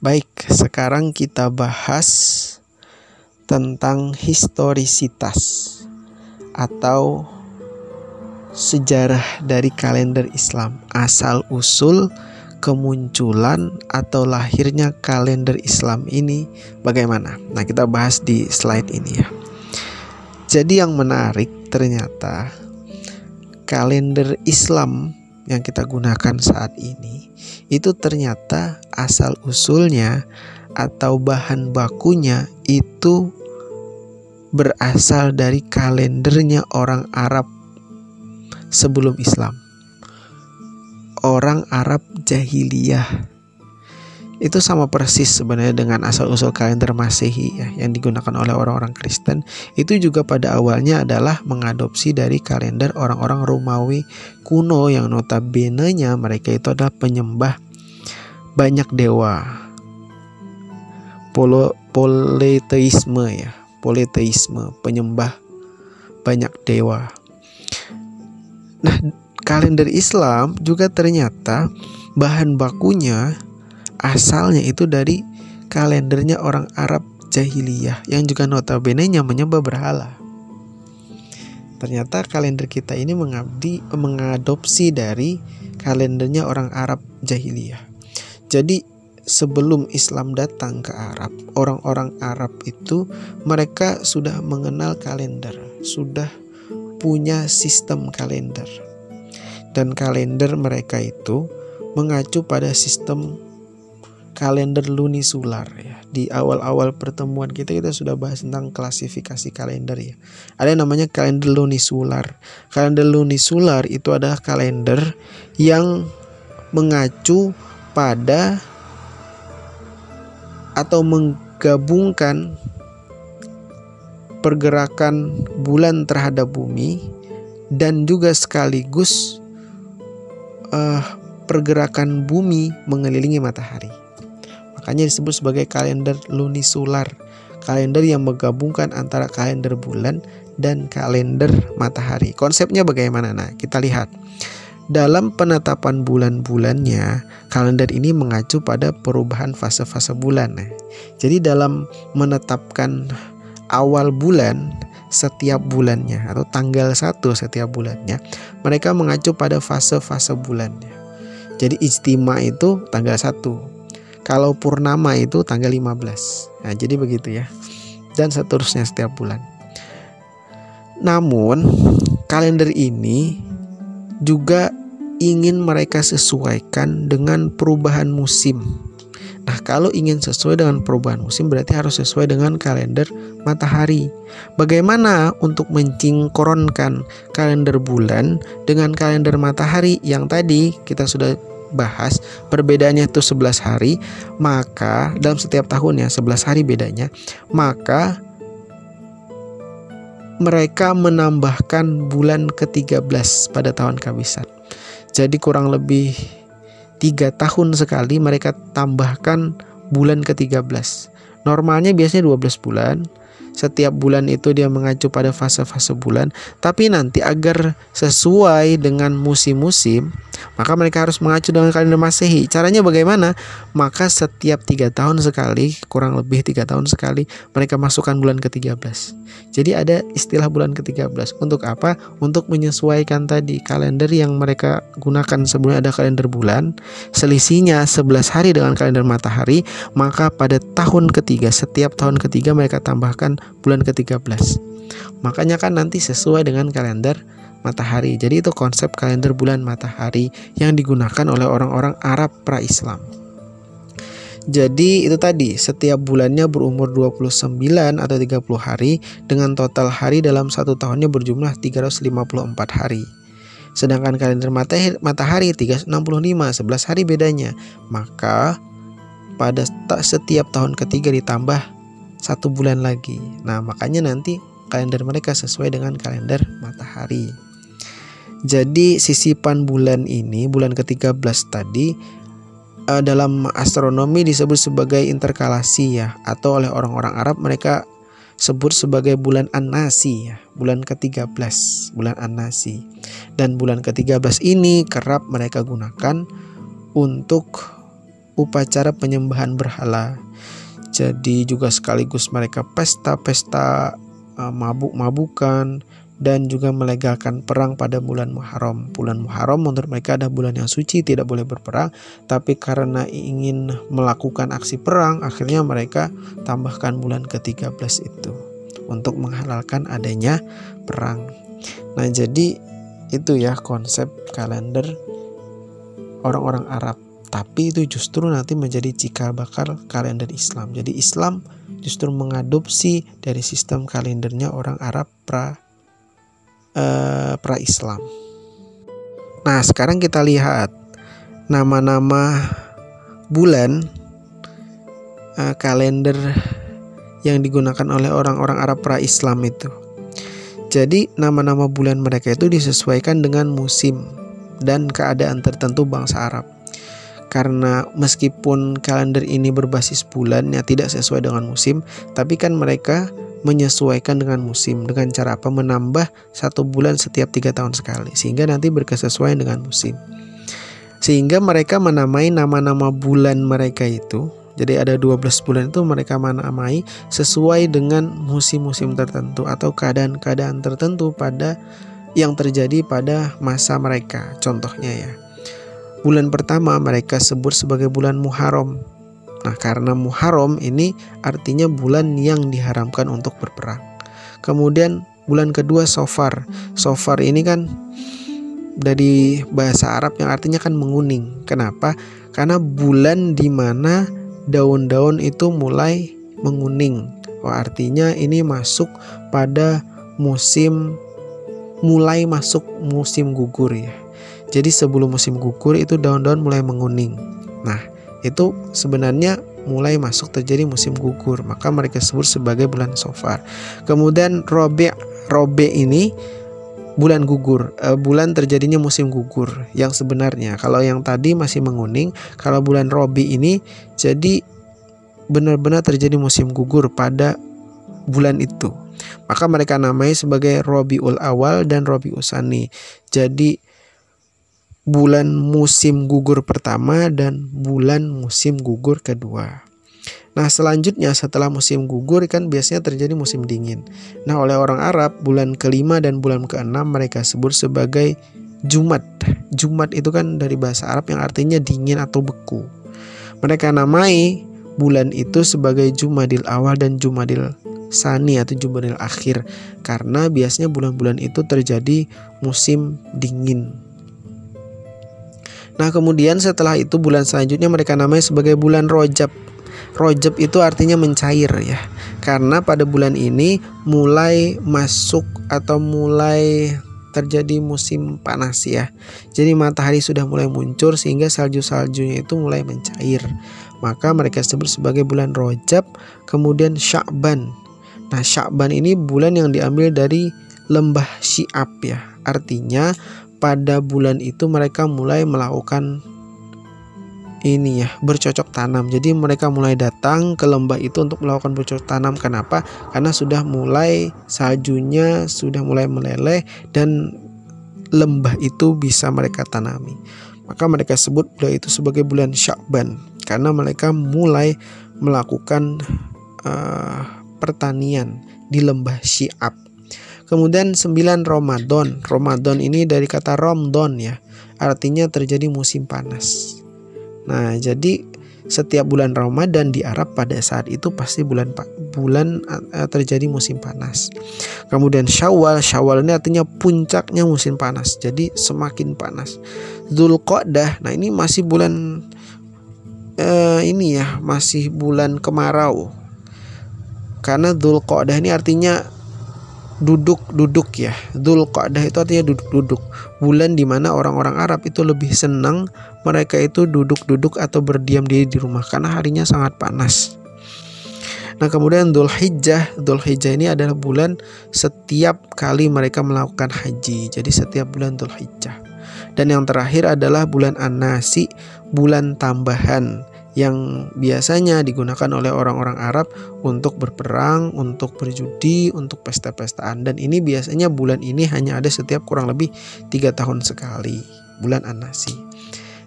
Baik, sekarang kita bahas tentang historisitas atau sejarah dari kalender Islam, asal usul kemunculan atau lahirnya kalender Islam ini bagaimana. Nah, kita bahas di slide ini ya. Jadi yang menarik ternyata kalender Islam yang kita gunakan saat ini itu ternyata asal usulnya atau bahan bakunya itu berasal dari kalendernya orang Arab sebelum Islam. Orang Arab jahiliyah. Itu sama persis sebenarnya dengan asal-usul kalender Masehi ya, yang digunakan oleh orang-orang Kristen. Itu juga pada awalnya adalah mengadopsi dari kalender orang-orang Romawi kuno yang notabene-nya mereka itu adalah penyembah banyak dewa. Politeisme ya, politeisme, penyembah banyak dewa. Nah, kalender Islam juga ternyata bahan bakunya asalnya itu dari kalendernya orang Arab jahiliyah yang juga notabene-nya menyembah berhala. Ternyata kalender kita ini mengadopsi dari kalendernya orang Arab jahiliyah. Jadi sebelum Islam datang ke Arab, orang-orang Arab itu mereka sudah mengenal kalender, sudah punya sistem kalender. Dan kalender mereka itu mengacu pada sistem kalender lunisolar ya. Di awal-awal pertemuan kita sudah bahas tentang klasifikasi kalender ya. Ada yang namanya kalender lunisolar. Kalender lunisolar itu adalah kalender yang mengacu pada atau menggabungkan pergerakan bulan terhadap bumi dan juga sekaligus pergerakan bumi mengelilingi matahari. Makanya disebut sebagai kalender lunisolar, kalender yang menggabungkan antara kalender bulan dan kalender matahari. Konsepnya bagaimana? Nah, kita lihat. Dalam penetapan bulan-bulannya, kalender ini mengacu pada perubahan fase-fase bulan. Nah, jadi dalam menetapkan awal bulan setiap bulannya atau tanggal 1 setiap bulannya, mereka mengacu pada fase-fase bulannya. Jadi ijtima itu tanggal 1. Kalau purnama itu tanggal 15. Nah, jadi begitu ya. Dan seterusnya setiap bulan. Namun, kalender ini juga ingin mereka sesuaikan dengan perubahan musim. Nah, kalau ingin sesuai dengan perubahan musim berarti harus sesuai dengan kalender matahari. Bagaimana untuk mencinkronkan kalender bulan dengan kalender matahari yang tadi kita sudah bahas, perbedaannya itu 11 hari, maka dalam setiap tahun ya 11 hari bedanya, maka mereka menambahkan bulan ke-13 pada tahun Kabisan. Jadi kurang lebih 3 tahun sekali mereka tambahkan bulan ke-13. Normalnya biasanya 12 bulan. Setiap bulan itu dia mengacu pada fase-fase bulan. Tapi nanti agar sesuai dengan musim-musim, maka mereka harus mengacu dengan kalender Masehi. Caranya bagaimana? Maka setiap 3 tahun sekali, kurang lebih 3 tahun sekali, mereka masukkan bulan ke-13. Jadi ada istilah bulan ke-13. Untuk apa? Untuk menyesuaikan tadi kalender yang mereka gunakan sebelumnya ada kalender bulan, selisihnya 11 hari dengan kalender matahari, maka pada tahun ketiga, setiap tahun ketiga mereka tambahkan bulan ke-13. Makanya kan nanti sesuai dengan kalender matahari. Jadi itu konsep kalender bulan matahari yang digunakan oleh orang-orang Arab pra-Islam. Jadi itu tadi, setiap bulannya berumur 29 atau 30 hari dengan total hari dalam satu tahunnya berjumlah 354 hari. Sedangkan kalender matahari 365, 11 hari bedanya. Maka pada setiap tahun ketiga ditambah 1 bulan lagi. Nah, makanya nanti kalender mereka sesuai dengan kalender matahari. Jadi sisipan bulan ini, bulan ke-13 tadi, dalam astronomi disebut sebagai interkalasi ya, atau oleh orang-orang Arab mereka sebut sebagai bulan An-Nasi ya, bulan ke-13, bulan An-Nasi. Dan bulan ke-13 ini kerap mereka gunakan untuk upacara penyembahan berhala. Jadi juga sekaligus mereka pesta-pesta mabuk-mabukan dan juga melegalkan perang pada bulan Muharram. Bulan Muharram menurut mereka adalah bulan yang suci, tidak boleh berperang, tapi karena ingin melakukan aksi perang, akhirnya mereka tambahkan bulan ke-13 itu untuk menghalalkan adanya perang. Nah, jadi itu ya konsep kalender orang-orang Arab. Tapi itu justru nanti menjadi cikal bakal kalender Islam. Jadi Islam justru mengadopsi dari sistem kalendernya orang Arab pra-Islam. Nah, sekarang kita lihat nama-nama bulan kalender yang digunakan oleh orang-orang Arab pra-Islam itu. Jadi nama-nama bulan mereka itu disesuaikan dengan musim dan keadaan tertentu bangsa Arab. Karena meskipun kalender ini berbasis bulan yang tidak sesuai dengan musim, tapi kan mereka menyesuaikan dengan musim. Dengan cara apa? Menambah satu bulan setiap 3 tahun sekali, sehingga nanti berkesesuaian dengan musim. Sehingga mereka menamai nama-nama bulan mereka itu. Jadi ada 12 bulan itu mereka menamai sesuai dengan musim-musim tertentu atau keadaan-keadaan tertentu pada yang terjadi pada masa mereka. Contohnya ya, bulan pertama mereka sebut sebagai bulan Muharram. Nah, karena Muharram ini artinya bulan yang diharamkan untuk berperang. Kemudian bulan kedua Sofar. Sofar ini kan dari bahasa Arab yang artinya kan menguning. Kenapa? Karena bulan di mana daun-daun itu mulai menguning. Artinya ini masuk pada mulai masuk musim gugur ya. Jadi sebelum musim gugur itu daun-daun mulai menguning. Nah, itu sebenarnya mulai masuk terjadi musim gugur, maka mereka sebut sebagai bulan Sofar. Kemudian Robe ini bulan gugur, bulan terjadinya musim gugur yang sebenarnya. Kalau yang tadi masih menguning, kalau bulan Robi ini jadi benar-benar terjadi musim gugur pada bulan itu. Maka mereka namai sebagai Robiul Awal dan Robiul Tsani. Jadi bulan musim gugur pertama dan bulan musim gugur kedua. Nah, selanjutnya setelah musim gugur kan biasanya terjadi musim dingin. Nah, oleh orang Arab bulan kelima dan bulan keenam mereka sebut sebagai Jumad. Jumad itu kan dari bahasa Arab yang artinya dingin atau beku. Mereka namai bulan itu sebagai Jumadil Awal dan Jumadil Tsani atau Jumadil Akhir, karena biasanya bulan-bulan itu terjadi musim dingin. Nah, kemudian setelah itu bulan selanjutnya mereka namanya sebagai bulan Rajab. Rajab itu artinya mencair ya. Karena pada bulan ini mulai masuk atau mulai terjadi musim panas ya. Jadi matahari sudah mulai muncul sehingga salju-saljunya itu mulai mencair. Maka mereka sebut sebagai bulan Rajab. Kemudian Sya'ban. Nah, Sya'ban ini bulan yang diambil dari lembah Syi'ab ya. Artinya pada bulan itu mereka mulai melakukan ini ya, bercocok tanam. Jadi mereka mulai datang ke lembah itu untuk melakukan bercocok tanam. Kenapa? Karena sudah mulai saljunya sudah mulai meleleh dan lembah itu bisa mereka tanami. Maka mereka sebut bulan itu sebagai bulan Sya'ban karena mereka mulai melakukan pertanian di lembah Syi'ab. Kemudian 9 Ramadan. Ramadan ini dari kata Ramadan ya, artinya terjadi musim panas. Nah, jadi setiap bulan Ramadan di Arab pada saat itu pasti bulan terjadi musim panas. Kemudian Syawal. Syawal ini artinya puncaknya musim panas, jadi semakin panas. Dzulqa'dah. Nah, ini masih bulan masih bulan kemarau. Karena Dzulqa'dah ini artinya duduk ya. Dzulqa'dah itu artinya duduk-duduk. Bulan dimana orang-orang Arab itu lebih senang mereka itu duduk-duduk atau berdiam diri di rumah karena harinya sangat panas. Nah, kemudian Dzulhijjah. Dzulhijjah ini adalah bulan setiap kali mereka melakukan haji. Jadi setiap bulan Dzulhijjah. Dan yang terakhir adalah bulan An-Nasi, bulan tambahan yang biasanya digunakan oleh orang-orang Arab untuk berperang, untuk berjudi, untuk pesta-pestaan. Dan ini biasanya bulan ini hanya ada setiap kurang lebih 3 tahun sekali, bulan An-Nasi.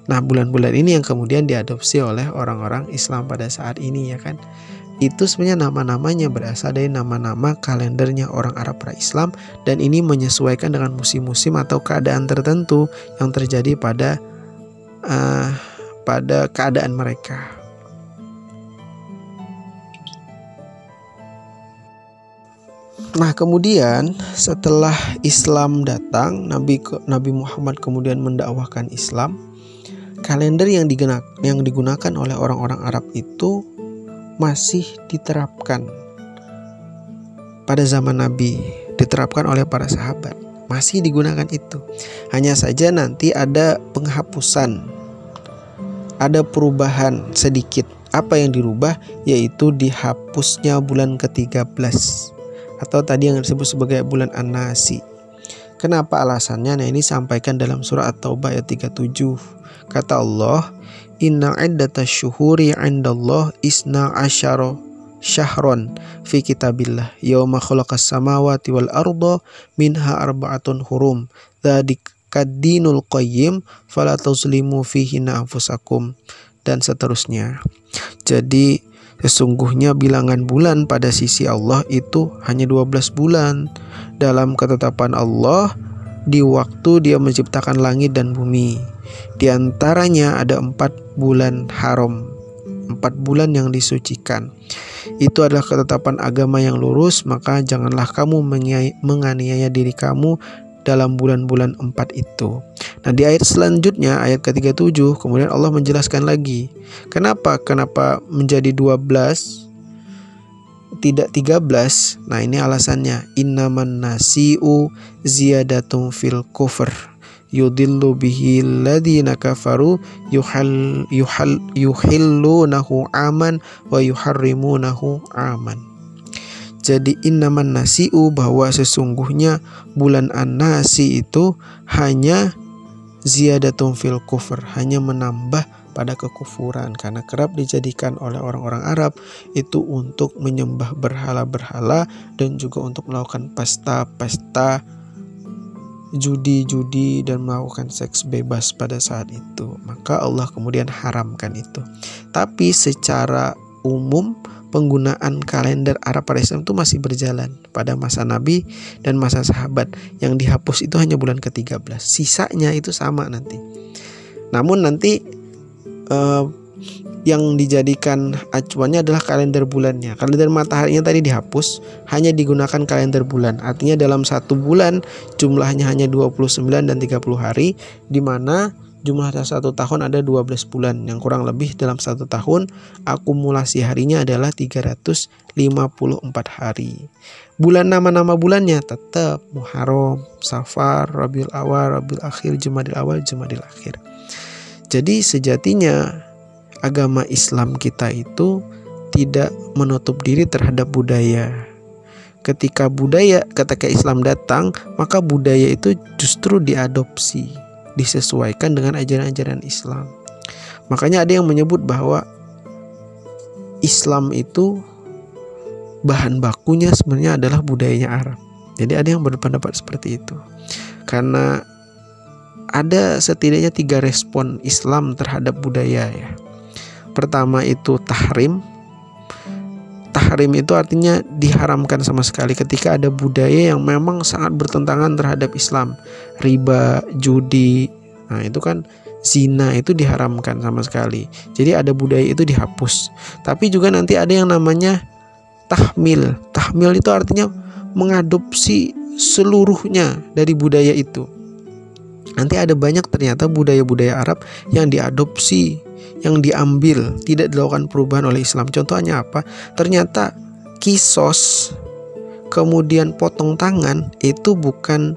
Nah, bulan-bulan ini yang kemudian diadopsi oleh orang-orang Islam pada saat ini, ya kan. Itu sebenarnya nama-namanya berasal dari nama-nama kalendernya orang Arab pra-Islam, dan ini menyesuaikan dengan musim-musim atau keadaan tertentu yang terjadi pada keadaan mereka. Nah, kemudian setelah Islam datang, Nabi Muhammad kemudian mendakwahkan Islam. Kalender yang digunakan oleh orang-orang Arab itu masih diterapkan pada zaman Nabi, diterapkan oleh para sahabat, masih digunakan itu. Hanya saja nanti ada penghapusan, ada perubahan sedikit. Apa yang dirubah? Yaitu dihapusnya bulan ke-13 atau tadi yang disebut sebagai bulan An-Nasi. Kenapa alasannya? Nah, ini disampaikan dalam surah At-Taubah ayat 37. Kata Allah, "Inna iddatash syuhuri 'indallah isna asyara syahron fi kitabillah yauma khalaqas samawati wal arda minha arba'atun hurum dzalika dinul qayyim fala tuzlimu fihinna anfusakum," dan seterusnya. Jadi sesungguhnya bilangan bulan pada sisi Allah itu hanya 12 bulan dalam ketetapan Allah di waktu Dia menciptakan langit dan bumi. Di antaranya ada 4 bulan haram, 4 bulan yang disucikan. Itu adalah ketetapan agama yang lurus, maka janganlah kamu menganiaya diri kamu dalam bulan-bulan 4 itu. Nah, di ayat selanjutnya, ayat ke-37, kemudian Allah menjelaskan lagi. Kenapa menjadi 12 tidak 13? Nah, ini alasannya. Innaman nasi'u ziyadatun fil kufr yudillu bihi alladhina kafaru yuhillunahu aman wa yuharrimunahu aman. Jadi innaman nasi'u, bahwa sesungguhnya bulan An-Nasi itu hanya ziyadatun fil kufr, hanya menambah pada kekufuran, karena kerap dijadikan oleh orang-orang Arab itu untuk menyembah berhala-berhala dan juga untuk melakukan pesta-pesta judi-judi dan melakukan seks bebas pada saat itu. Maka Allah kemudian haramkan itu. Tapi secara umum penggunaan kalender Arab pada Islam itu masih berjalan pada masa Nabi dan masa sahabat. Yang dihapus itu hanya bulan ke-13. Sisanya itu sama nanti. Namun nanti yang dijadikan acuannya adalah kalender bulannya. Kalender mataharinya tadi dihapus, hanya digunakan kalender bulan. Artinya dalam satu bulan jumlahnya hanya 29 dan 30 hari, di mana jumlah satu tahun ada 12 bulan, yang kurang lebih dalam satu tahun akumulasi harinya adalah 354 hari. Bulan, nama-nama bulannya tetap Muharram, Safar, Rabiul Awal, Rabiul Akhir, Jumadil Awal, Jumadil Akhir. Jadi sejatinya agama Islam kita itu tidak menutup diri terhadap budaya. Ketika Islam datang, maka budaya itu justru diadopsi, disesuaikan dengan ajaran-ajaran Islam. Makanya ada yang menyebut bahwa Islam itu bahan bakunya sebenarnya adalah budayanya Arab. Jadi ada yang berpendapat seperti itu. Karena ada setidaknya 3 respon Islam terhadap budaya, ya. Pertama itu tahrim. Tahrim itu artinya diharamkan sama sekali ketika ada budaya yang memang sangat bertentangan terhadap Islam. Riba, judi, nah itu kan zina itu diharamkan sama sekali. Jadi ada budaya itu dihapus. Tapi juga nanti ada yang namanya tahmil. Tahmil itu artinya mengadopsi seluruhnya dari budaya itu. Nanti ada banyak ternyata budaya-budaya Arab yang diadopsi, yang diambil, tidak dilakukan perubahan oleh Islam. Contohnya apa? Ternyata kisos, kemudian potong tangan itu bukan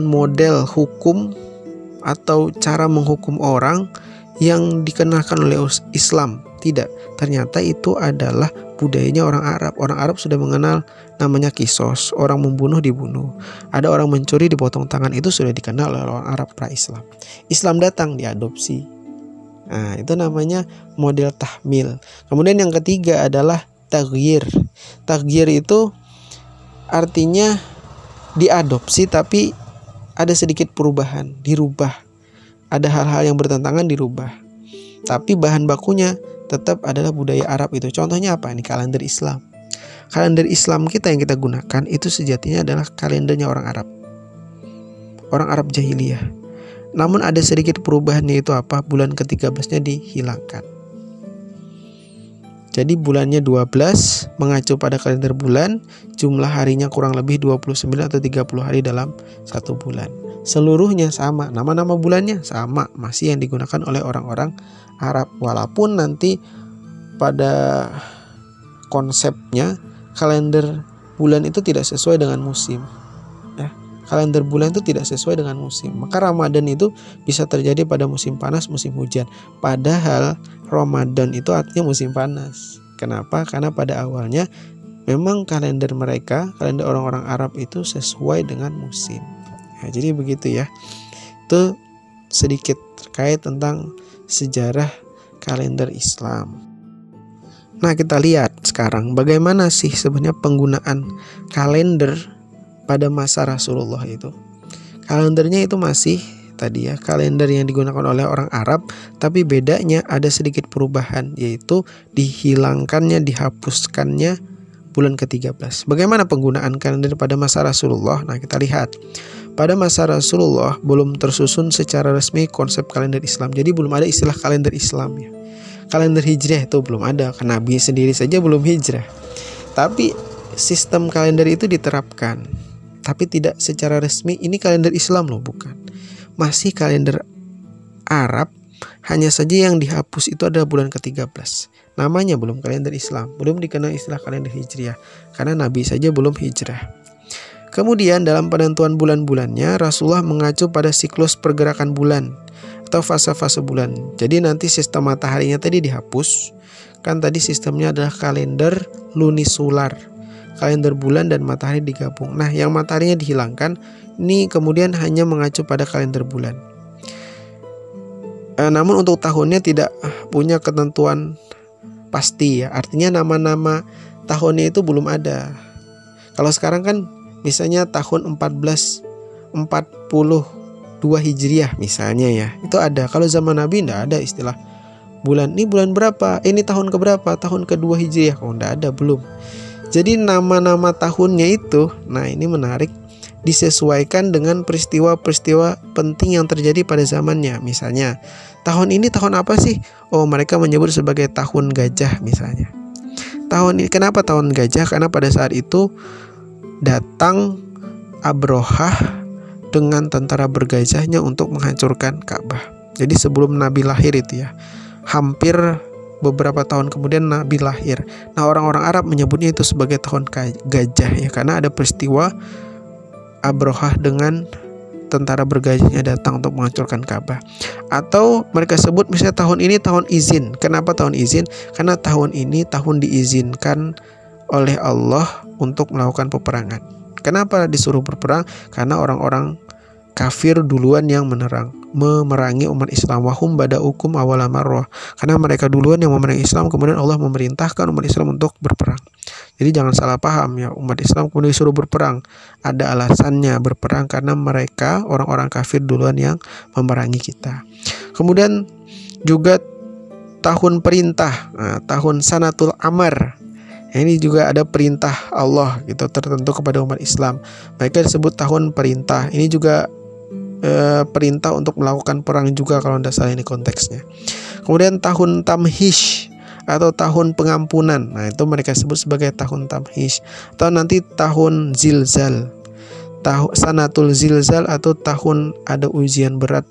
model hukum atau cara menghukum orang yang dikenakan oleh Islam. Tidak, ternyata itu adalah budayanya orang Arab. Orang Arab sudah mengenal namanya kisos, orang membunuh dibunuh. Ada orang mencuri dipotong tangan, itu sudah dikenal oleh orang Arab pra-Islam. Islam datang diadopsi. Nah, itu namanya model tahmil. Kemudian yang ketiga adalah taghyir. Taghyir itu artinya diadopsi tapi ada sedikit perubahan, dirubah. Ada hal-hal yang bertentangan dirubah. Tapi bahan bakunya tetap adalah budaya Arab itu. Contohnya apa? Ini kalender Islam. Kalender Islam kita yang kita gunakan itu sejatinya adalah kalendernya orang Arab. Orang Arab jahiliyah. Namun ada sedikit perubahan, yaitu apa? Bulan ke-13-nya dihilangkan. Jadi bulannya 12 mengacu pada kalender bulan, jumlah harinya kurang lebih 29 atau 30 hari dalam satu bulan. Seluruhnya sama, nama-nama bulannya sama, masih yang digunakan oleh orang-orang Arab. Walaupun nanti pada konsepnya kalender bulan itu tidak sesuai dengan musim. Ya, kalender bulan itu tidak sesuai dengan musim. Maka Ramadan itu bisa terjadi pada musim panas, musim hujan. Padahal Ramadan itu artinya musim panas. Kenapa? Karena pada awalnya memang kalender mereka, kalender orang-orang Arab itu sesuai dengan musim. Ya, jadi begitu ya. Itu sedikit terkait tentang sejarah kalender Islam. Nah, kita lihat sekarang bagaimana sih sebenarnya penggunaan kalender pada masa Rasulullah itu. Kalendernya itu masih tadi ya, kalender yang digunakan oleh orang Arab, tapi bedanya ada sedikit perubahan, yaitu dihilangkannya, dihapuskannya bulan ke-13. Bagaimana penggunaan kalender pada masa Rasulullah? Nah, kita lihat. Pada masa Rasulullah belum tersusun secara resmi konsep kalender Islam. Jadi belum ada istilah kalender Islam ya. Kalender Hijriah itu belum ada, karena Nabi sendiri saja belum hijrah. Tapi sistem kalender itu diterapkan, tapi tidak secara resmi. Ini kalender Islam loh, bukan. Masih kalender Arab, hanya saja yang dihapus itu adalah bulan ke-13. Namanya belum kalender Islam, belum dikenal istilah kalender Hijriah, karena Nabi saja belum hijrah. Kemudian dalam penentuan bulan-bulannya, Rasulullah mengacu pada siklus pergerakan bulan atau fase-fase bulan. Jadi nanti sistem mataharinya tadi dihapus. Kan tadi sistemnya adalah kalender lunisolar, kalender bulan dan matahari digabung. Nah, yang mataharinya dihilangkan, ini kemudian hanya mengacu pada kalender bulan. Namun untuk tahunnya tidak punya ketentuan pasti ya. Artinya nama-nama tahunnya itu belum ada. Kalau sekarang kan misalnya tahun 1442 Hijriah misalnya ya, itu ada. Kalau zaman Nabi tidak ada istilah bulan. Ini bulan berapa? Ini tahun keberapa? Tahun kedua Hijriah. Oh, tidak ada, belum. Jadi nama-nama tahunnya itu, nah ini menarik, disesuaikan dengan peristiwa-peristiwa penting yang terjadi pada zamannya. Misalnya, tahun ini tahun apa sih? Oh, mereka menyebut sebagai tahun gajah misalnya. Tahun ini, kenapa tahun gajah? Karena pada saat itu datang Abrohah dengan tentara bergajahnya untuk menghancurkan Ka'bah. Jadi sebelum Nabi lahir itu ya, hampir beberapa tahun kemudian Nabi lahir. Nah, orang-orang Arab menyebutnya itu sebagai tahun gajah ya, karena ada peristiwa Abrohah dengan tentara bergajahnya datang untuk menghancurkan Ka'bah. Atau mereka sebut misalnya tahun ini tahun izin. Kenapa tahun izin? Karena tahun ini tahun diizinkan oleh Allah untuk melakukan peperangan. Kenapa disuruh berperang? Karena orang-orang kafir duluan yang memerangi umat Islam. Wahum bada'ukum awwala marrah. Karena mereka duluan yang memerangi Islam, kemudian Allah memerintahkan umat Islam untuk berperang. Jadi jangan salah paham ya, umat Islam kemudian disuruh berperang. Ada alasannya berperang, karena mereka orang-orang kafir duluan yang memerangi kita. Kemudian juga tahun perintah, tahun sanatul amar. Ini juga ada perintah Allah gitu tertentu kepada umat Islam. Mereka disebut tahun perintah. Ini juga perintah untuk melakukan perang juga kalau tidak salah ini konteksnya. Kemudian tahun tamhish atau tahun pengampunan. Nah, itu mereka sebut sebagai tahun tamhish. Atau nanti tahun zilzal, sanatul zilzal, atau tahun ada ujian berat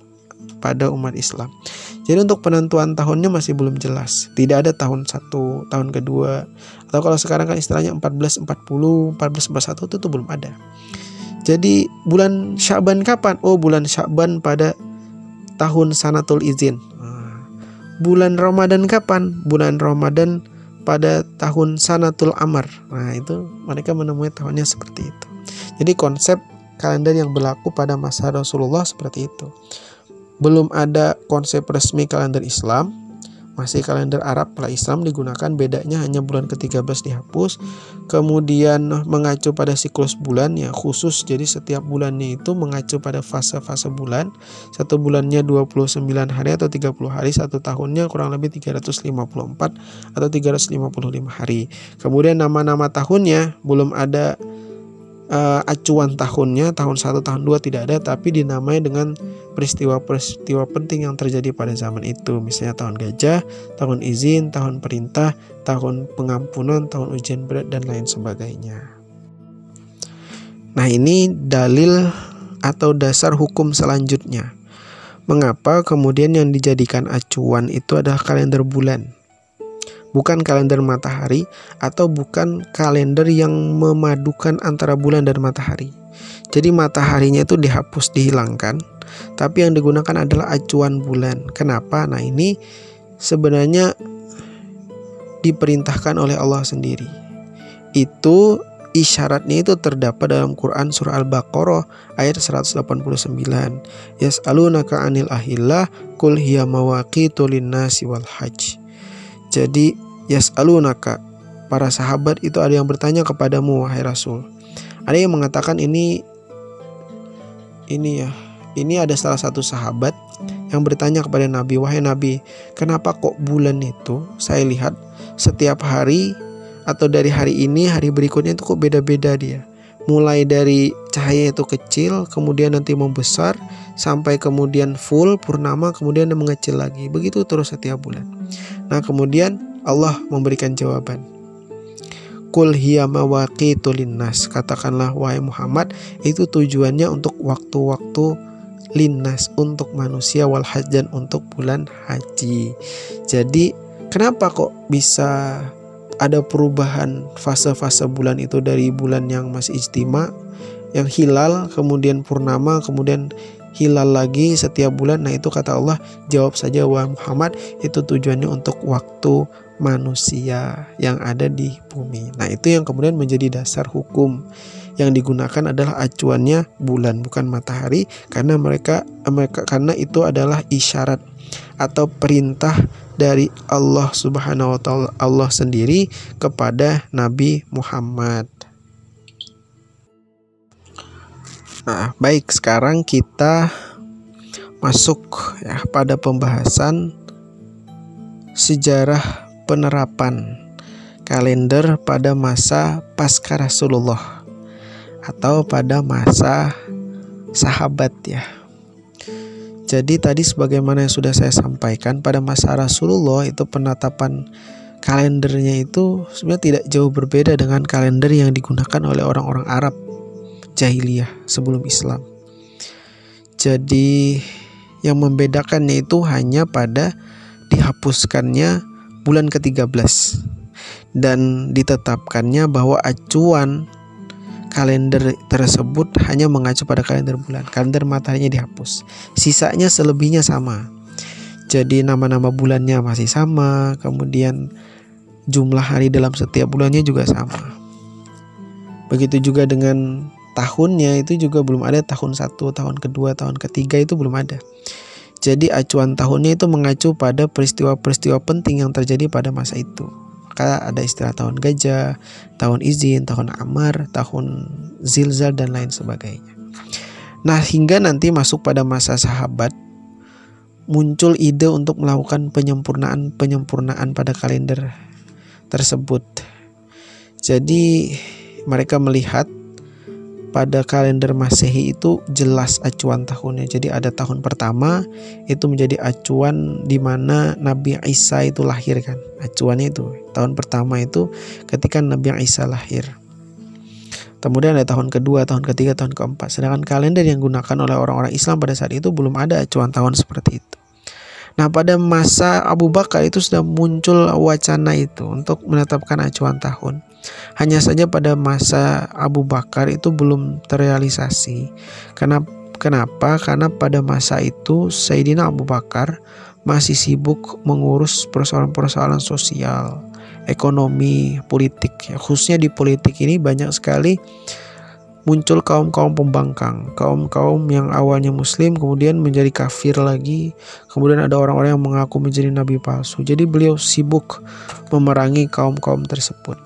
pada umat Islam. Jadi untuk penentuan tahunnya masih belum jelas. Tidak ada tahun 1, tahun kedua. Atau kalau sekarang kan istilahnya 1440, 1441 itu belum ada. Jadi bulan Sya'ban kapan? Oh, bulan Sya'ban pada tahun sanatul izin. Bulan Ramadan kapan? Bulan Ramadan pada tahun sanatul amar. Nah, itu mereka menemui tahunnya seperti itu. Jadi konsep kalender yang berlaku pada masa Rasulullah seperti itu. Belum ada konsep resmi kalender Islam, masih kalender Arab. Setelah Islam digunakan, bedanya hanya bulan ke-13 dihapus. Kemudian mengacu pada siklus bulan ya khusus, jadi setiap bulannya itu mengacu pada fase-fase bulan. Satu bulannya 29 hari atau 30 hari, satu tahunnya kurang lebih 354 atau 355 hari. Kemudian nama-nama tahunnya belum ada acuan tahunnya, tahun 1, tahun 2 tidak ada, tapi dinamai dengan peristiwa-peristiwa penting yang terjadi pada zaman itu. Misalnya tahun gajah, tahun izin, tahun perintah, tahun pengampunan, tahun ujian berat, dan lain sebagainya. Nah, ini dalil atau dasar hukum selanjutnya. Mengapa kemudian yang dijadikan acuan itu adalah kalender bulan, bukan kalender matahari, atau bukan kalender yang memadukan antara bulan dan matahari. Jadi mataharinya itu dihapus, dihilangkan, tapi yang digunakan adalah acuan bulan. Kenapa? Nah, ini sebenarnya diperintahkan oleh Allah sendiri. Itu isyaratnya itu terdapat dalam Quran surah Al-Baqarah ayat 189. Yas'alunaka 'anil ahillah qul hiya mawaqitu lin-nasi wal hajj. Jadi yas'alunaka, para sahabat itu ada yang bertanya kepadamu wahai Rasul. Ada yang mengatakan ini ada salah satu sahabat yang bertanya kepada Nabi, wahai Nabi, kenapa kok bulan itu saya lihat setiap hari atau dari hari ini hari berikutnya itu kok beda-beda dia. Mulai dari cahaya itu kecil, kemudian nanti membesar, sampai kemudian full purnama, kemudian mengecil lagi. Begitu terus setiap bulan. Nah, kemudian Allah memberikan jawaban. Qul hiya mawaqitu linnas. Katakanlah wahai Muhammad, itu tujuannya untuk waktu-waktu linnas, untuk manusia, wal hajj, dan untuk bulan haji. Jadi kenapa kok bisa ada perubahan fase-fase bulan itu dari bulan yang masih ijtima, yang hilal, kemudian purnama, kemudian hilal lagi setiap bulan? Nah, itu kata Allah, jawab saja wahai Muhammad, itu tujuannya untuk waktu manusia yang ada di bumi. Nah, itu yang kemudian menjadi dasar hukum. Yang digunakan adalah acuannya bulan, bukan matahari, karena karena itu adalah isyarat atau perintah dari Allah Subhanahu wa taala, Allah sendiri kepada Nabi Muhammad. Nah, baik, sekarang kita masuk ya pada pembahasan sejarah penerapan kalender pada masa pasca Rasulullah atau pada masa sahabat ya. Jadi tadi sebagaimana yang sudah saya sampaikan, pada masa Rasulullah itu penetapan kalendernya itu sebenarnya tidak jauh berbeda dengan kalender yang digunakan oleh orang-orang Arab jahiliyah sebelum Islam. Jadi yang membedakannya itu hanya pada dihapuskannya bulan ke-13 dan ditetapkannya bahwa acuan kalender tersebut hanya mengacu pada kalender bulan. Kalender mataharinya dihapus. Sisanya selebihnya sama. Jadi nama-nama bulannya masih sama, kemudian jumlah hari dalam setiap bulannya juga sama. Begitu juga dengan tahunnya, itu juga belum ada tahun 1, tahun kedua, tahun ketiga, itu belum ada. Jadi acuan tahunnya itu mengacu pada peristiwa-peristiwa penting yang terjadi pada masa itu. Maka ada istilah tahun gajah, tahun izin, tahun amar, tahun zilzal, dan lain sebagainya. Nah, hingga nanti masuk pada masa sahabat, muncul ide untuk melakukan penyempurnaan pada kalender tersebut. Jadi mereka melihat pada kalender Masehi itu jelas acuan tahunnya. Jadi ada tahun pertama itu menjadi acuan di mana Nabi Isa itu lahir kan. Acuannya itu tahun pertama itu ketika Nabi Isa lahir. Kemudian ada tahun kedua, tahun ketiga, tahun keempat. Sedangkan kalender yang digunakan oleh orang-orang Islam pada saat itu belum ada acuan tahun seperti itu. Nah, pada masa Abu Bakar itu sudah muncul wacana itu untuk menetapkan acuan tahun. Hanya saja pada masa Abu Bakar itu belum terrealisasi. Kenapa? Karena pada masa itu Sayyidina Abu Bakar masih sibuk mengurus persoalan-persoalan sosial, ekonomi, politik. Khususnya di politik ini banyak sekali muncul kaum-kaum pembangkang, kaum-kaum yang awalnya muslim kemudian menjadi kafir lagi, kemudian ada orang-orang yang mengaku menjadi nabi palsu. Jadi beliau sibuk memerangi kaum-kaum tersebut.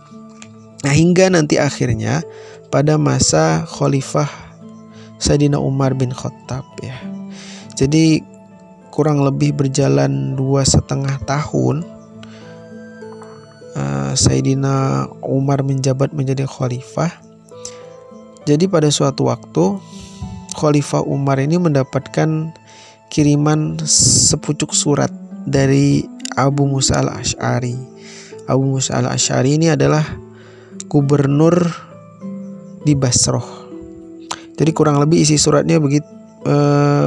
Nah, hingga nanti akhirnya pada masa Khalifah Sayyidina Umar bin Khattab ya. Jadi kurang lebih berjalan 2,5 tahun Sayyidina Umar menjabat menjadi khalifah. Jadi pada suatu waktu Khalifah Umar ini mendapatkan kiriman sepucuk surat dari Abu Musa al-Asy'ari. Abu Musa al-Asy'ari ini adalah gubernur di Basrah. Jadi kurang lebih isi suratnya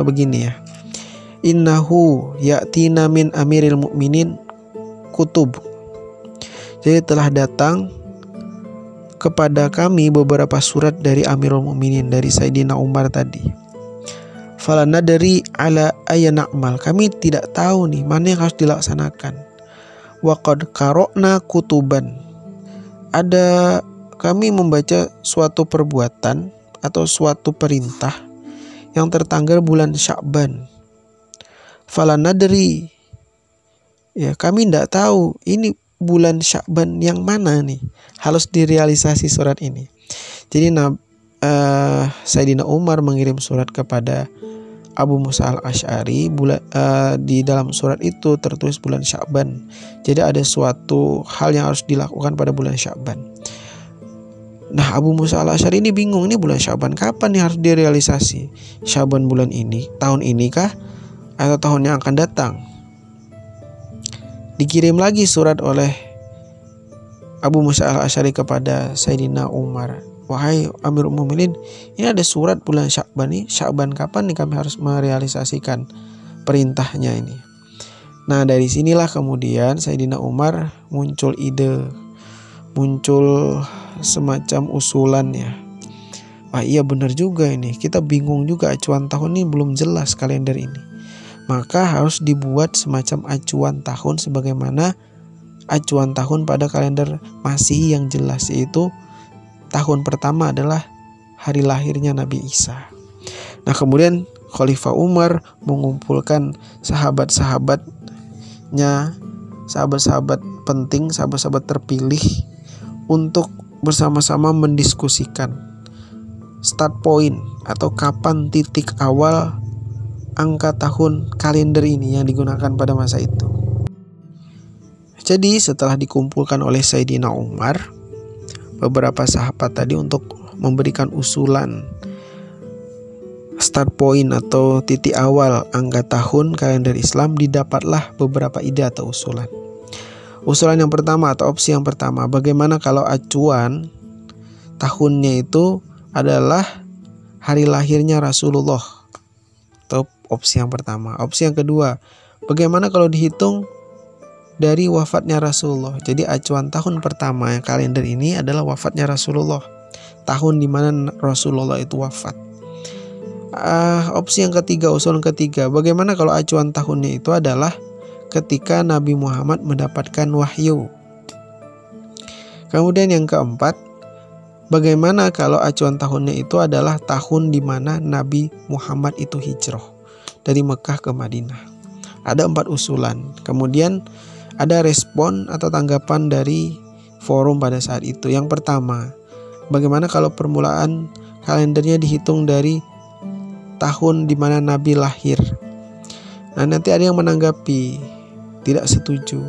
begini ya. Innahu ya'tina min amiril mu'minin kutub. Jadi telah datang kepada kami beberapa surat dari Amirul Mukminin, dari Sayyidina Umar tadi. Falana dari ala ayana amal. Kami tidak tahu nih mana yang harus dilaksanakan. Wa qad qara'na kutuban. Ada kami membaca suatu perbuatan atau suatu perintah yang tertanggal bulan Sya'ban. Falana dari, ya kami tidak tahu ini bulan Sya'ban yang mana nih harus direalisasi surat ini. Jadi Sayyidina Umar mengirim surat kepada Abu Musa al-Asy'ari. Di dalam surat itu tertulis bulan Sya'ban. Jadi ada suatu hal yang harus dilakukan pada bulan Sya'ban. Nah, Abu Musa al-Asy'ari ini bingung, ini bulan Sya'ban kapan nih harus direalisasi? Sya'ban bulan ini, tahun ini kah atau tahun yang akan datang? Dikirim lagi surat oleh Abu Musa al-Asy'ari kepada Sayyidina Umar. Wahai Amirul Mukminin, ini ada surat bulan Sya'ban nih. Sya'ban kapan nih kami harus merealisasikan perintahnya ini? Nah, dari sinilah kemudian Sayyidina Umar muncul ide, muncul semacam usulan ya. Wah iya benar juga ini. Kita bingung juga, acuan tahun ini belum jelas kalender ini. Maka harus dibuat semacam acuan tahun sebagaimana acuan tahun pada kalender Masehi yang jelas, yaitu tahun pertama adalah hari lahirnya Nabi Isa. Nah, kemudian Khalifah Umar mengumpulkan sahabat-sahabatnya, sahabat-sahabat penting, sahabat-sahabat terpilih untuk bersama-sama mendiskusikan start point atau kapan titik awal angka tahun kalender ini yang digunakan pada masa itu. Jadi setelah dikumpulkan oleh Sayyidina Umar beberapa sahabat tadi untuk memberikan usulan start point atau titik awal angka tahun kalender Islam, didapatlah beberapa ide atau usulan. Usulan yang pertama atau opsi yang pertama, bagaimana kalau acuan tahunnya itu adalah hari lahirnya Rasulullah? Atau opsi yang pertama. Opsi yang kedua, bagaimana kalau dihitung dari wafatnya Rasulullah? Jadi acuan tahun pertama yang kalender ini adalah wafatnya Rasulullah, tahun di mana Rasulullah itu wafat. Opsi yang ketiga, usulan ketiga, bagaimana kalau acuan tahunnya itu adalah ketika Nabi Muhammad mendapatkan wahyu? Kemudian yang keempat, bagaimana kalau acuan tahunnya itu adalah tahun di mana Nabi Muhammad itu hijrah dari Mekah ke Madinah? Ada 4 usulan. Kemudian ada respon atau tanggapan dari forum pada saat itu. Yang pertama, bagaimana kalau permulaan kalendernya dihitung dari tahun di mana Nabi lahir? Nah, nanti ada yang menanggapi tidak setuju.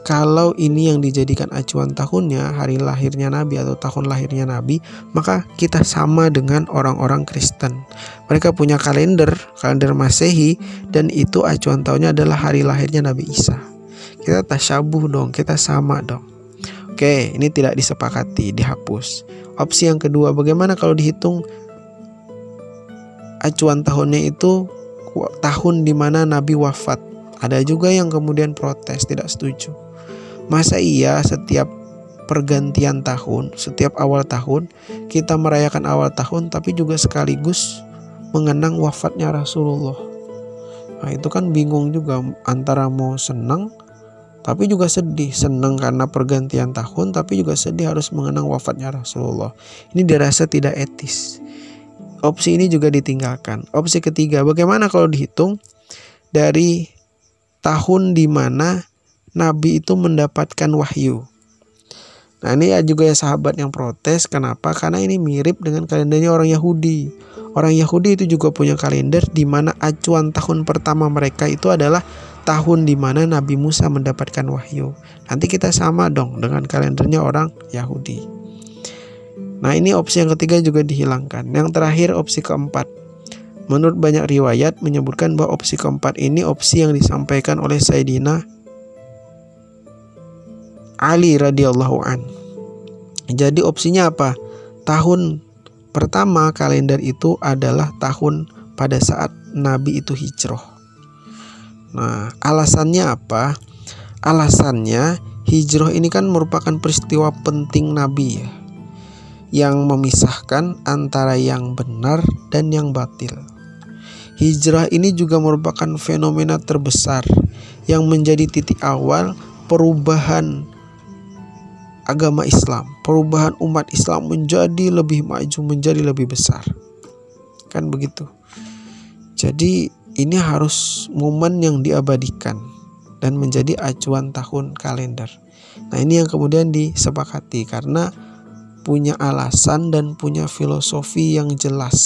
Kalau ini yang dijadikan acuan tahunnya hari lahirnya Nabi atau tahun lahirnya Nabi, maka kita sama dengan orang-orang Kristen. Mereka punya kalender Masehi, dan itu acuan tahunnya adalah hari lahirnya Nabi Isa. Kita tasyabuh dong, kita sama dong. Oke, ini tidak disepakati, dihapus. Opsi yang kedua, bagaimana kalau dihitung acuan tahunnya itu tahun di mana Nabi wafat? Ada juga yang kemudian protes, tidak setuju. Masa iya setiap pergantian tahun, setiap awal tahun kita merayakan awal tahun tapi juga sekaligus mengenang wafatnya Rasulullah? Nah, itu kan bingung juga, antara mau senang Tapi juga sedih, senang karena pergantian tahun, tapi juga sedih harus mengenang wafatnya Rasulullah. Ini dirasa tidak etis. Opsi ini juga ditinggalkan. Opsi ketiga, bagaimana kalau dihitung dari tahun di mana Nabi itu mendapatkan wahyu? Nah, ini juga ya sahabat yang protes. Kenapa? Karena ini mirip dengan kalendernya orang Yahudi. Orang Yahudi itu juga punya kalender di mana acuan tahun pertama mereka itu adalah tahun di mana Nabi Musa mendapatkan wahyu. Nanti kita sama dong dengan kalendernya orang Yahudi. Nah, ini opsi yang ketiga juga dihilangkan. Yang terakhir opsi keempat. Menurut banyak riwayat menyebutkan bahwa opsi keempat ini opsi yang disampaikan oleh Sayyidina Ali radhiyallahu an. Jadi opsinya apa? Tahun pertama kalender itu adalah tahun pada saat Nabi itu hijrah. Nah, alasannya apa? Alasannya hijrah ini kan merupakan peristiwa penting Nabi ya, yang memisahkan antara yang benar dan yang batil. Hijrah ini juga merupakan fenomena terbesar yang menjadi titik awal perubahan agama Islam, perubahan umat Islam menjadi lebih maju, menjadi lebih besar. Kan begitu. Jadi ini harus momen yang diabadikan dan menjadi acuan tahun kalender. Nah, ini yang kemudian disepakati karena punya alasan dan punya filosofi yang jelas.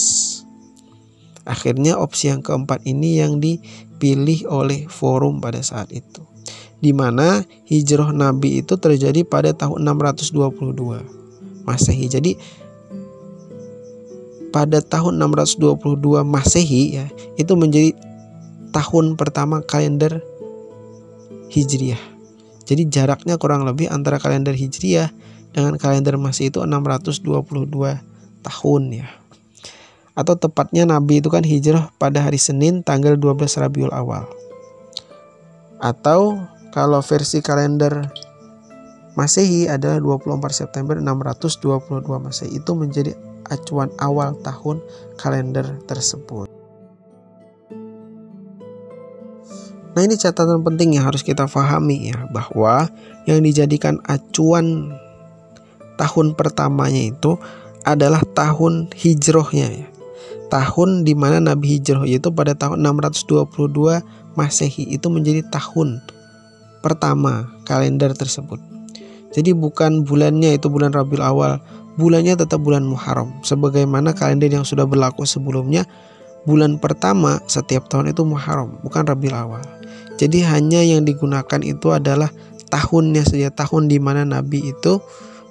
Akhirnya opsi yang keempat ini yang dipilih oleh forum pada saat itu, di mana hijrah Nabi itu terjadi pada tahun 622 Masehi. Jadi pada tahun 622 Masehi ya, itu menjadi tahun pertama kalender Hijriah. Jadi jaraknya kurang lebih antara kalender Hijriah dengan kalender Masehi itu 622 tahun ya. Atau tepatnya Nabi itu kan hijrah pada hari Senin tanggal 12 Rabiul Awal. Atau kalau versi kalender Masehi adalah 24 September 622 Masehi. Itu menjadi acuan awal tahun kalender tersebut. Nah, ini catatan penting yang harus kita pahami ya, bahwa yang dijadikan acuan tahun pertamanya itu adalah tahun hijrahnya ya. Tahun di mana Nabi hijrah yaitu pada tahun 622 Masehi, itu menjadi tahun pertama kalender tersebut. Jadi bukan bulannya itu bulan Rabiul Awal, bulannya tetap bulan Muharram. Sebagaimana kalender yang sudah berlaku sebelumnya, bulan pertama setiap tahun itu Muharram, bukan Rabiul Awal. Jadi hanya yang digunakan itu adalah tahunnya saja, tahun di mana Nabi itu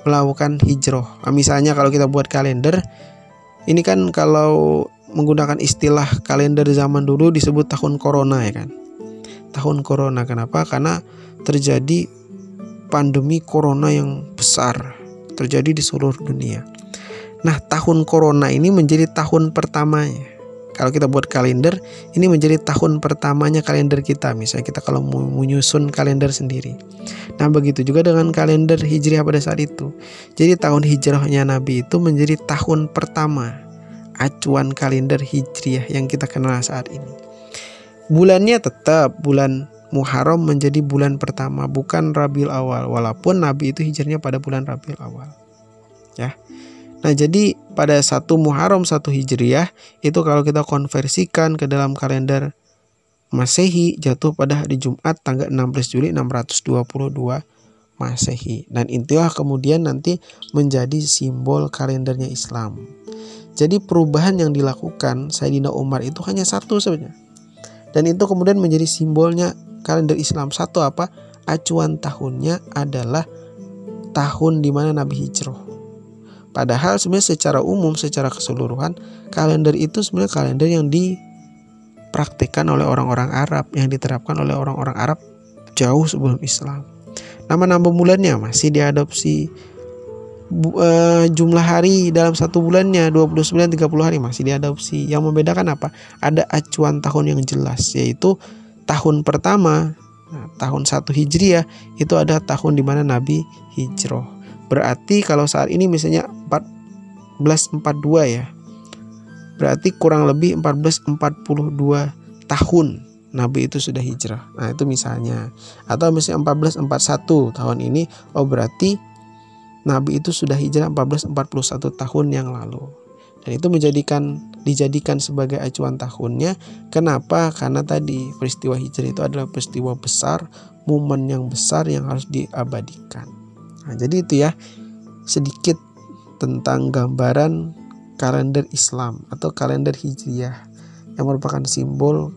melakukan hijrah. Nah, misalnya kalau kita buat kalender, ini kan kalau menggunakan istilah kalender zaman dulu disebut tahun corona ya kan. Tahun corona, kenapa? Karena terjadi pandemi corona yang besar terjadi di seluruh dunia. Nah, tahun corona ini menjadi tahun pertamanya. Kalau kita buat kalender, ini menjadi tahun pertamanya kalender kita. Misalnya kita kalau mau menyusun kalender sendiri. Nah, begitu juga dengan kalender Hijriah pada saat itu. Jadi tahun hijrahnya Nabi itu menjadi tahun pertama acuan kalender Hijriah yang kita kenal saat ini. Bulannya tetap bulan Muharram menjadi bulan pertama, bukan Rabiul Awal, walaupun Nabi itu hijrahnya pada bulan Rabiul Awal. Ya. Nah, jadi pada 1 Muharram 1 Hijriah itu kalau kita konversikan ke dalam kalender Masehi jatuh pada hari Jumat tanggal 16 Juli 622 Masehi. Dan itulah kemudian nanti menjadi simbol kalendernya Islam. Jadi perubahan yang dilakukan Sayyidina Umar itu hanya satu sebenarnya. Dan itu kemudian menjadi simbolnya kalender Islam. Satu apa? Acuan tahunnya adalah tahun di mana Nabi hijrah. Padahal sebenarnya secara umum, secara keseluruhan, kalender itu sebenarnya kalender yang dipraktikkan oleh orang-orang Arab, yang diterapkan oleh orang-orang Arab jauh sebelum Islam. Nama-nama bulannya masih diadopsi, jumlah hari dalam satu bulannya 29 30 hari masih diadopsi. Yang membedakan apa? Ada acuan tahun yang jelas, yaitu tahun pertama, tahun 1 Hijriah itu ada tahun di mana Nabi hijrah. Berarti kalau saat ini misalnya 1442 ya, berarti kurang lebih 1442 tahun Nabi itu sudah hijrah. Nah itu misalnya. Atau misalnya 1441 tahun ini, oh berarti Nabi itu sudah hijrah 1441 tahun yang lalu. Dan itu dijadikan sebagai acuan tahunnya. Kenapa? Karena tadi peristiwa hijrah itu adalah peristiwa besar, momen yang besar yang harus diabadikan. Nah, jadi itu ya sedikit tentang gambaran kalender Islam atau kalender Hijriah yang merupakan simbol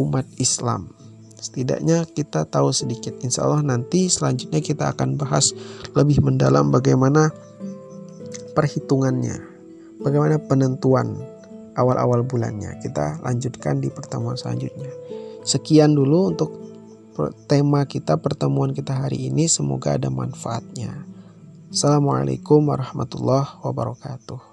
umat Islam. Setidaknya kita tahu sedikit. Insya Allah nanti selanjutnya kita akan bahas lebih mendalam bagaimana perhitungannya, bagaimana penentuan awal-awal bulannya. Kita lanjutkan di pertemuan selanjutnya. Sekian dulu untuk tema kita, pertemuan kita hari ini. Semoga ada manfaatnya. Assalamualaikum warahmatullahi wabarakatuh.